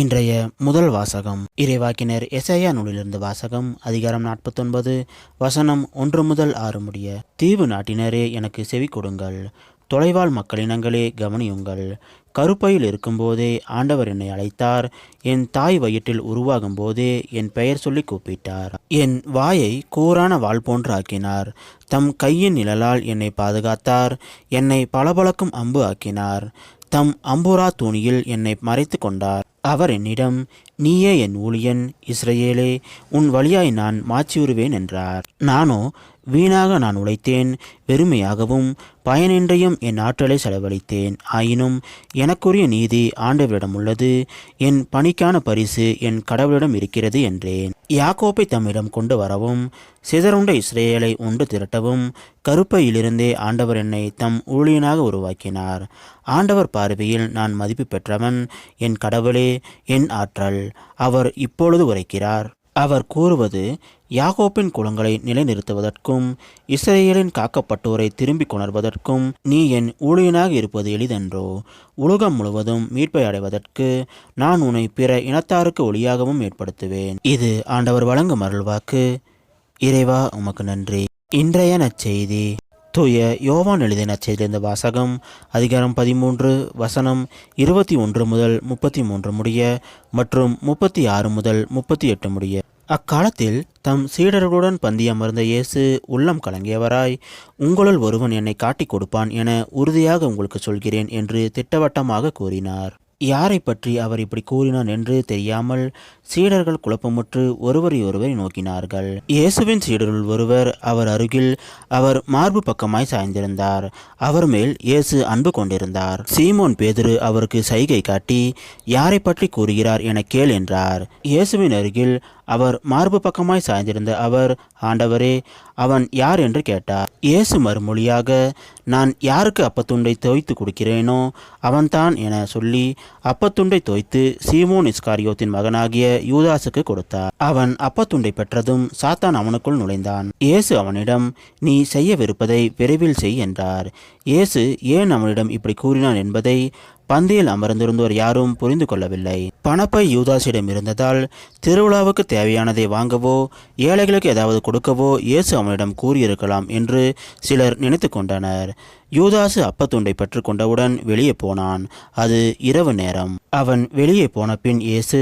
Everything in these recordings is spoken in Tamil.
இன்றைய முதல் வாசகம் இறைவாக்கினர் எசையா நூலிலிருந்து வாசகம். அதிகாரம் 49 வசனம் 1 முதல் 6 முடிய. தீவு நாட்டினரே எனக்கு செவி கொடுங்கள், தொலைவாழ் மக்களினங்களே கவனியுங்கள். கருப்பையில் இருக்கும்போதே ஆண்டவர் என்னை அழைத்தார், என் தாய் வயிற்றில் உருவாகும் போதே என் பெயர் சொல்லி கூப்பிட்டார். என் வாயை கூரான வாள் போன்று ஆக்கினார், தம் கையின் நிழலால் என்னை பாதுகாத்தார். என்னை பளபளக்கும் அம்பு ஆக்கினார், தம் அம்புரா தூணியில் என்னை மறைத்து கொண்டார். அவர் என்னிடம், நீயே என் ஊழியன் இஸ்ரவேலே, உன் வழியாய் நான் மாட்சியுறுவேன் என்றார். நானோ, வீணாக நான் உழைத்தேன், வெறுமையாகவும் பயனின்றியும் என் ஆற்றலை செலவழித்தேன். ஆயினும் எனக்குரிய நீதி ஆண்டவரிடம் உள்ளது, என் பணிக்கான பரிசு என் கடவுளிடம் இருக்கிறது என்றேன். யாக்கோப்பை தம்மிடம் கொண்டு வரவும், சிதறுண்ட இஸ்ரேலை ஒன்று திரட்டவும் கருப்பையிலிருந்தே ஆண்டவர் என்னை தம் ஊழியனாக உருவாக்கினார். ஆண்டவர் பார்வையில் நான் மதிப்பு பெற்றவன், என் கடவுளே என் ஆற்றல். அவர் இப்பொழுது உரைக்கிறார். அவர் கூறுவது, யாக்கோப்பின் குலங்களை நிலைநிறுத்துவதற்கும் இஸ்ரேலின் காக்கப்பட்டோரை திரும்பிக் கொணர்வதற்கும் நீ என் ஊழியனாக இருப்பது எளிதென்றோ? உலகம் முழுவதும் மீட்பை அடைவதற்கு நான் உன்னை பிற இனத்தாருக்கு ஒளியாகவும் ஏற்படுத்துவேன். இது ஆண்டவர் வழங்கும் அருள்வாக்கு. இறைவா உமக்கு நன்றி. இன்றைய நற்செய்தி தூய யோவான் எழுதிய நற்செய்தியிலிருந்து வாசகம். அதிகாரம் 13 வசனம் 21 முதல் 33 முடிய மற்றும் 36 முதல் 38 முடிய. அக்காலத்தில் தம் சீடர்களுடன் பந்தியமர்ந்த இயேசு உள்ளம் கலங்கியவராய், உங்களுள் ஒருவன் என்னை காட்டிக் கொடுப்பான் என உறுதியாக உங்களுக்கு சொல்கிறேன் என்று திட்டவட்டமாக கூறினார். யாரை பற்றி அவர் இப்படி கூறினார் என்று தெரியாமல் சீடர்கள் குழப்பமுற்று ஒருவரை நோக்கினார்கள். இயேசுவின் சீடருள் ஒருவர் அவர் அருகில் அவர் மார்பு பக்கமாய் சாய்ந்திருந்தார். அவர் மேல் இயேசு அன்பு கொண்டிருந்தார். சீமோன் பேதுரு அவருக்கு சைகை காட்டி, யாரை பற்றி கூறுகிறார் என கேள் என்றார். இயேசுவின் அருகில் அவர் மார்பு பக்கமாய் சாய்ந்திருந்த அவர், ஆண்டவரே, அவன் யார் என்று கேட்டார். இயேசு மறுமொழியாக, நான் யாருக்கு அப்பத்துண்டை தோய்த்து கொடுக்கிறேனோ அவன்தான் என சொல்லி அப்பத்துண்டை தோய்த்து சீமோன் இஸ்காரியோத்தின் மகனாகிய யூதாசுக்கு கொடுத்தார். அவன் அப்பத்துண்டை பெற்றதும் சாத்தான் அவனுக்குள் நுழைந்தான். இயேசு அவனிடம், நீ செய்யவிருப்பதை விரைவில் செய் என்றார். இயேசு ஏன் அவனிடம் இப்படி கூறினான் என்பதை பந்தியில் அமர்ந்திருந்தோர் யாரும் புரிந்து கொள்ளவில்லை. பணப்பை யூதாசிடம் இருந்ததால் திருவிழாவுக்கு தேவையானதை வாங்கவோ ஏழைகளுக்கு ஏதாவது கொடுக்கவோ இயேசு அவனிடம் கூறியிருக்கலாம் என்று சிலர் நினைத்து கொண்டனர். யூதாசு அப்பத்துண்டை பெற்று கொண்டவுடன் வெளியே போனான். அது இரவு நேரம். அவன் வெளியே போன பின் இயேசு,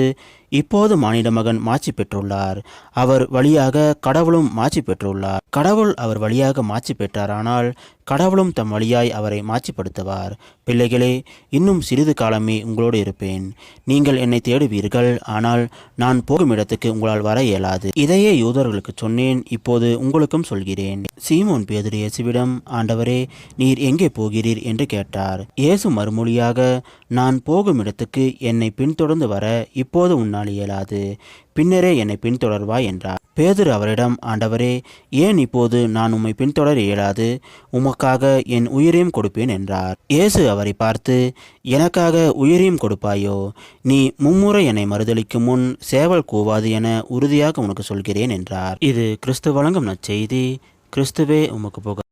இப்போது மானிட மகன் மாட்சி பெற்றுள்ளார், அவர் வழியாக கடவுளும் மாட்சி பெற்றுள்ளார். கடவுள் அவர் வழியாக மாட்சி பெற்றாரானால் கடவுளும் தம் வழியாய் அவரை மாட்சிப்படுத்துவார். பிள்ளைகளே, இன்னும் சிறிது காலமே உங்களோடு இருப்பேன். நீங்கள் என்னை தேடுவீர்கள், ஆனால் நான் போகும் இடத்துக்கு உங்களால் வர இயலாது. இதையே யூதர்களுக்கு சொன்னேன், இப்போது உங்களுக்கும் சொல்கிறேன். சீமோன் பேதுரு இயேசுவிடம், ஆண்டவரே, நீர் எங்கே போகிறீர் என்று கேட்டார். இயேசு மறுமொழியாக, நான் போகும் இடத்துக்கு என்னை பின்தொடர்ந்து வர இப்போது உன்னால் இயலாது, பின்னரே என்னை பின்தொடர்வாய் என்றார். பேதுரு அவரிடம், ஆண்டவரே, ஏன் இப்போது நான் உம்மை பின்தொடர இயலாது? உமக்காக என் உயிரையும் கொடுப்பேன் என்றார். இயேசு அவரை பார்த்து, எனக்காக உயிரையும் கொடுப்பாயோ? நீ மும்முறை என்னை மறுதலிக்கும் முன் சேவல் கூவாது என உறுதியாக உனக்கு சொல்கிறேன் என்றார். இது கிறிஸ்து வழங்கும் நற்செய்தி. கிறிஸ்துவே உமக்கு புகழ்.